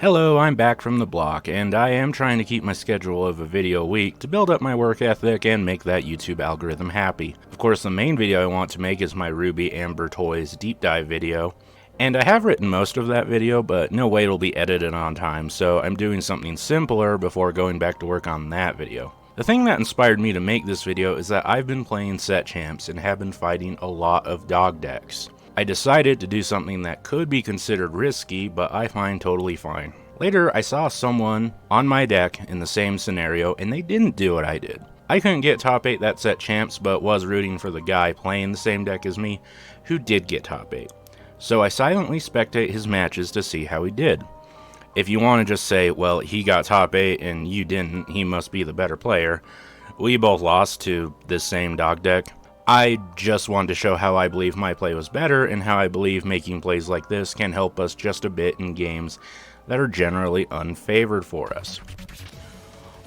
Hello, I'm back from the block, and I am trying to keep my schedule of a video a week to build up my work ethic and make that YouTube algorithm happy. Of course, the main video I want to make is my Ruby Amber Toys deep dive video, and I have written most of that video, but no way it'll be edited on time, so I'm doing something simpler before going back to work on that video. The thing that inspired me to make this video is that I've been playing set champs and have been fighting a lot of dog decks. I decided to do something that could be considered risky, but I find totally fine. Later, I saw someone on my deck in the same scenario, and they didn't do what I did. I couldn't get top 8 that set champs, but was rooting for the guy playing the same deck as me, who did get top 8. So I silently spectate his matches to see how he did. If you want to just say, well, he got top 8 and you didn't, he must be the better player, we both lost to this same dog deck. I just wanted to show how I believe my play was better and how I believe making plays like this can help us just a bit in games that are generally unfavored for us.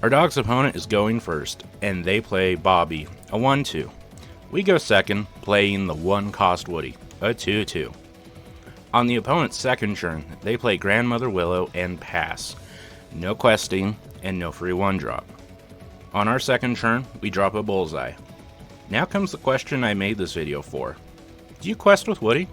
Our dog's opponent is going first, and they play Bobby, a 1-2. We go second, playing the 1-cost Woody, a 2-2. On the opponent's second turn, they play Grandmother Willow and pass. No questing, and no free 1-drop. On our second turn, we drop a Bullseye. Now comes the question I made this video for. Do you quest with Woody?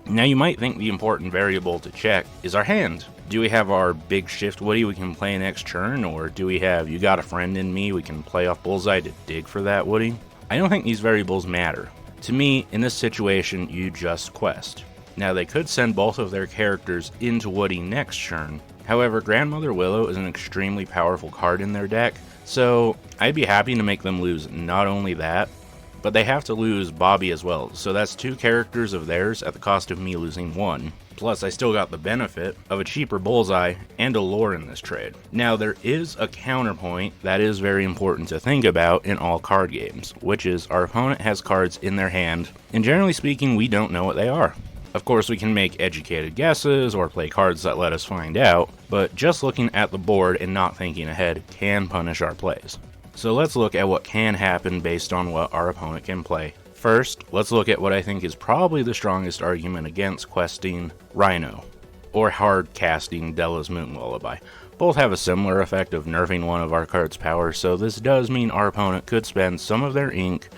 Now you might think the important variable to check is our hand. Do we have our big shift Woody we can play next turn, or do we have you got a friend in me we can play off Bullseye to dig for that Woody? I don't think these variables matter. To me, in this situation, you just quest. Now they could send both of their characters into Woody next turn. However, Grandmother Willow is an extremely powerful card in their deck, so I'd be happy to make them lose not only that, but they have to lose Bobby as well, so that's 2 characters of theirs at the cost of me losing 1. Plus, I still got the benefit of a cheaper Bullseye and a lore in this trade. Now, there is a counterpoint that is very important to think about in all card games, which is our opponent has cards in their hand, and generally speaking, we don't know what they are. Of course, we can make educated guesses or play cards that let us find out, but just looking at the board and not thinking ahead can punish our plays. So let's look at what can happen based on what our opponent can play. First, let's look at what I think is probably the strongest argument against questing Rhino, or hard casting Della's Moon Lullaby. Both have a similar effect of nerfing one of our cards' power, so this does mean our opponent could spend some of their ink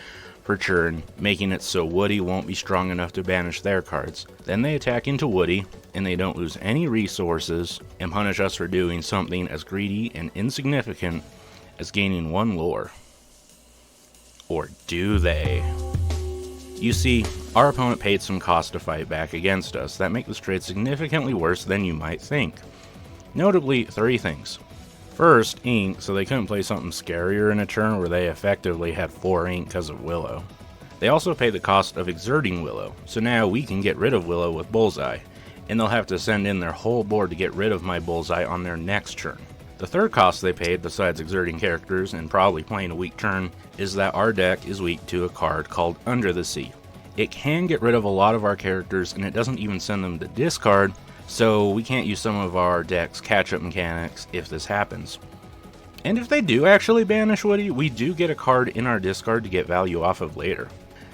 per turn, making it so Woody won't be strong enough to banish their cards. Then they attack into Woody, and they don't lose any resources, and punish us for doing something as greedy and insignificant as gaining 1 lore. Or do they? You see, our opponent paid some cost to fight back against us that make this trade significantly worse than you might think. Notably, 3 things. First, ink, so they couldn't play something scarier in a turn where they effectively had 4 ink because of Willow. They also pay the cost of exerting Willow, so now we can get rid of Willow with Bullseye, and they'll have to send in their whole board to get rid of my Bullseye on their next turn. The third cost they paid, besides exerting characters and probably playing a weak turn, is that our deck is weak to a card called Under the Sea. It can get rid of a lot of our characters, and it doesn't even send them to discard, so we can't use some of our deck's catch-up mechanics if this happens. And if they do actually banish Woody, we do get a card in our discard to get value off of later.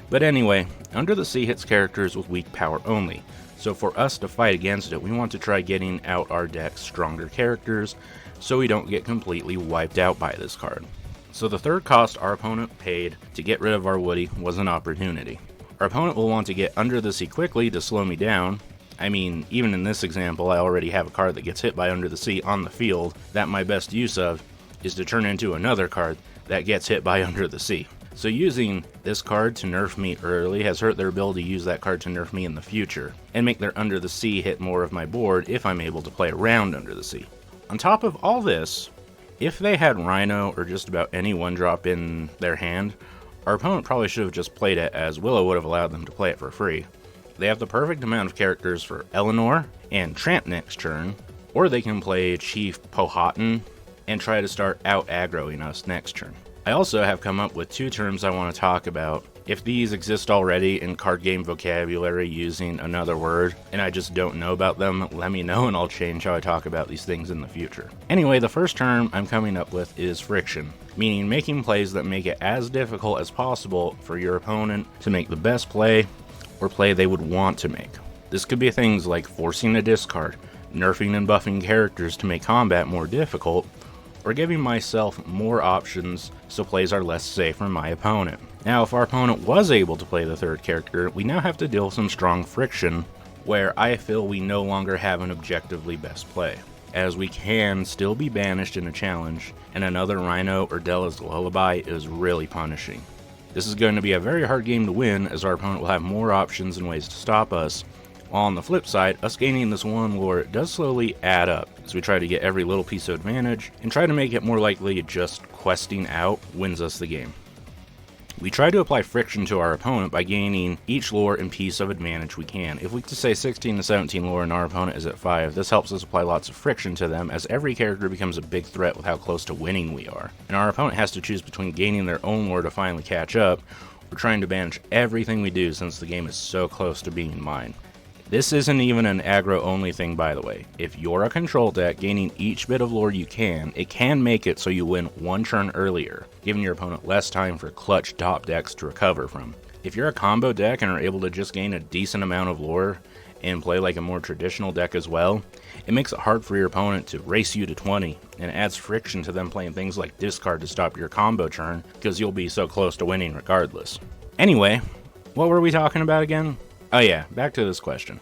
But anyway, Under the Sea hits characters with weak power only, so for us to fight against it, we want to try getting out our deck's stronger characters, so we don't get completely wiped out by this card. So the third cost our opponent paid to get rid of our Woody was an opportunity. Our opponent will want to get Under the Sea quickly to slow me down. I mean, even in this example, I already have a card that gets hit by Under the Sea on the field that my best use of is to turn into another card that gets hit by Under the Sea. So using this card to nerf me early has hurt their ability to use that card to nerf me in the future, and make their Under the Sea hit more of my board if I'm able to play around Under the Sea. On top of all this, if they had Rhino or just about any 1-drop in their hand, our opponent probably should have just played it, as Willow would have allowed them to play it for free. They have the perfect amount of characters for Eleanor and Tramp next turn, or they can play Chief Powhatan and try to start out-aggroing us next turn. I also have come up with 2 terms I want to talk about. If these exist already in card game vocabulary using another word, and I just don't know about them, let me know and I'll change how I talk about these things in the future. Anyway, the first term I'm coming up with is friction, meaning making plays that make it as difficult as possible for your opponent to make the best play or play they would want to make. This could be things like forcing a discard, nerfing and buffing characters to make combat more difficult, or giving myself more options so plays are less safe from my opponent. Now, if our opponent was able to play the third character, we now have to deal with some strong friction where I feel we no longer have an objectively best play, as we can still be banished in a challenge, and another Rhino or Della's Lullaby is really punishing. This is going to be a very hard game to win, as our opponent will have more options and ways to stop us, while on the flip side, us gaining this one lore does slowly add up, as we try to get every little piece of advantage, and try to make it more likely just questing out wins us the game. We try to apply friction to our opponent by gaining each lore and piece of advantage we can. If we could say 16 to 17 lore and our opponent is at 5, this helps us apply lots of friction to them, as every character becomes a big threat with how close to winning we are. And our opponent has to choose between gaining their own lore to finally catch up, or trying to banish everything we do since the game is so close to being mine. This isn't even an aggro only thing, by the way. If you're a control deck, gaining each bit of lore you can, it can make it so you win one turn earlier, giving your opponent less time for clutch top decks to recover from. If you're a combo deck and are able to just gain a decent amount of lore and play like a more traditional deck as well, it makes it hard for your opponent to race you to 20, and it adds friction to them playing things like discard to stop your combo turn, because you'll be so close to winning regardless. Anyway, what were we talking about again? Oh yeah, back to this question.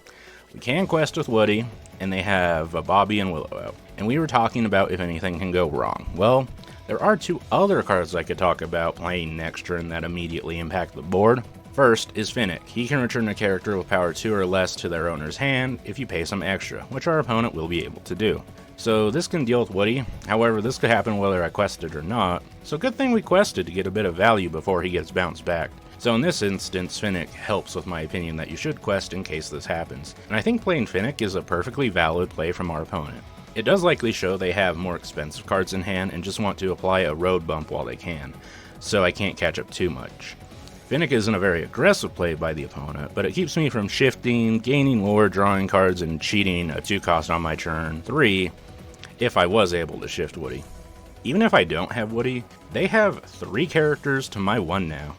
We can quest with Woody, and they have a Bobby and Willow out. And we were talking about if anything can go wrong. Well, there are two other cards I could talk about playing next turn that immediately impact the board. First is Finnick. He can return a character with power 2 or less to their owner's hand if you pay some extra, which our opponent will be able to do. So this can deal with Woody, however this could happen whether I quested or not, so good thing we quested to get a bit of value before he gets bounced back. So in this instance, Finnick helps with my opinion that you should quest in case this happens, and I think playing Finnick is a perfectly valid play from our opponent. It does likely show they have more expensive cards in hand and just want to apply a road bump while they can, so I can't catch up too much. Finnick isn't a very aggressive play by the opponent, but it keeps me from shifting, gaining lore, drawing cards, and cheating a 2-cost on my turn 3 if I was able to shift Woody. Even if I don't have Woody, they have 3 characters to my 1 now.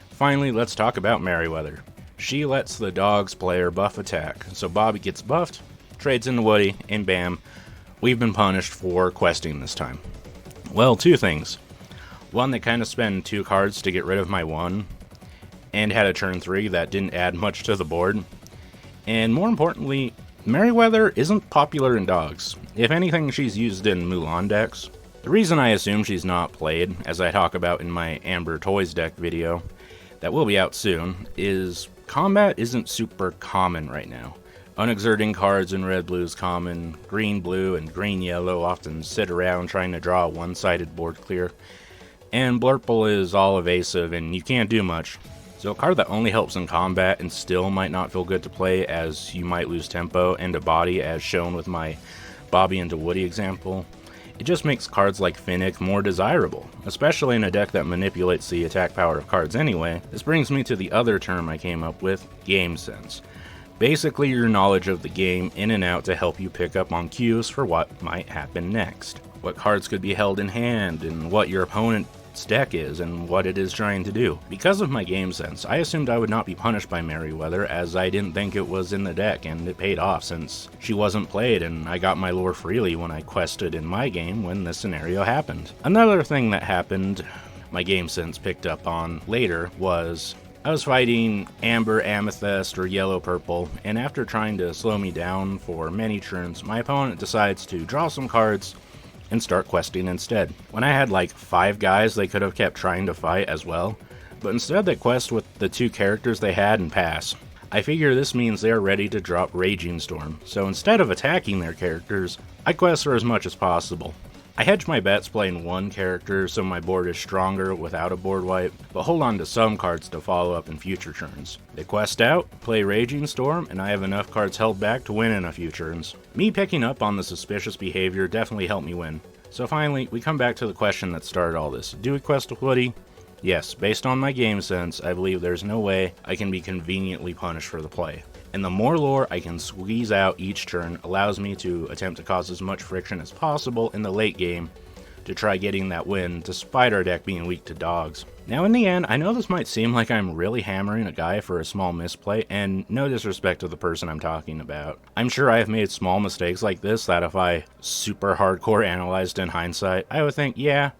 Finally, let's talk about Merryweather. She lets the dog's player buff attack, so Bobby gets buffed, trades into Woody, and bam, we've been punished for questing this time. Well, 2 things. One, they kind of spend 2 cards to get rid of my 1, and had a turn 3 that didn't add much to the board. And more importantly, Merryweather isn't popular in dogs. If anything, she's used in Mulan decks. The reason I assume she's not played, as I talk about in my Amber Toys deck video, that will be out soon, is combat isn't super common right now. Unexerting cards in red-blue is common, green-blue and green-yellow often sit around trying to draw a one-sided board clear, and Blurple is all evasive and you can't do much. So a card that only helps in combat and still might not feel good to play, as you might lose tempo and a body, as shown with my Bobby into Woody example. It just makes cards like Finnick more desirable, especially in a deck that manipulates the attack power of cards anyway. This brings me to the other term I came up with, game sense. Basically your knowledge of the game in and out to help you pick up on cues for what might happen next. What cards could be held in hand, and what your opponent's deck is, and what it is trying to do. Because of my game sense, I assumed I would not be punished by Merryweather, as I didn't think it was in the deck, and it paid off since she wasn't played and I got my lore freely when I quested in my game when this scenario happened. Another thing that happened, my game sense picked up on later, was I was fighting Amber, Amethyst, or Yellow, Purple, and after trying to slow me down for many turns, my opponent decides to draw some cards and start questing instead. When I had like 5 guys, they could have kept trying to fight as well, but instead they quest with the 2 characters they had and pass. I figure this means they are ready to drop Raging Storm, so instead of attacking their characters, I quest for as much as possible. I hedge my bets playing 1 character so my board is stronger without a board wipe, but hold on to some cards to follow up in future turns. They quest out, play Raging Storm, and I have enough cards held back to win in a few turns. Me picking up on the suspicious behavior definitely helped me win. So finally, we come back to the question that started all this. Do we quest with Woody? Yes, based on my game sense, I believe there's no way I can be conveniently punished for the play. And the more lore I can squeeze out each turn allows me to attempt to cause as much friction as possible in the late game, to try getting that win despite our deck being weak to dogs. Now in the end, I know this might seem like I'm really hammering a guy for a small misplay, and no disrespect to the person I'm talking about. I'm sure I have made small mistakes like this that if I super hardcore analyzed in hindsight, I would think, yeah,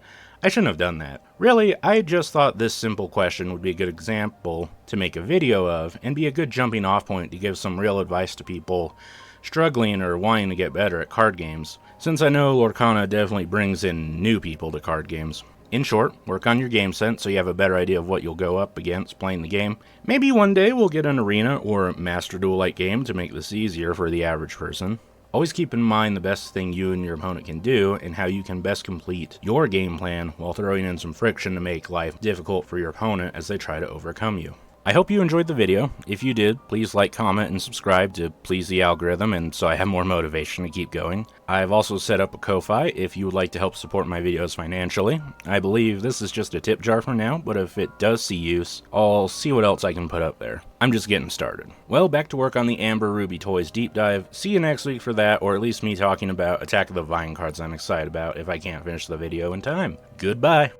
I shouldn't have done that. Really, I just thought this simple question would be a good example to make a video of, and be a good jumping off point to give some real advice to people struggling or wanting to get better at card games, since I know Lorcana definitely brings in new people to card games. In short, work on your game sense so you have a better idea of what you'll go up against playing the game. Maybe one day we'll get an arena or master duel-like game to make this easier for the average person. Always keep in mind the best thing you and your opponent can do and how you can best complete your game plan while throwing in some friction to make life difficult for your opponent as they try to overcome you. I hope you enjoyed the video. If you did, please like, comment, and subscribe to please the algorithm and so I have more motivation to keep going. I've also set up a Ko-Fi if you would like to help support my videos financially. I believe this is just a tip jar for now, but if it does see use, I'll see what else I can put up there. I'm just getting started. Well, back to work on the Amber Ruby Toys deep dive. See you next week for that, or at least me talking about Attack of the Vine cards I'm excited about if I can't finish the video in time. Goodbye!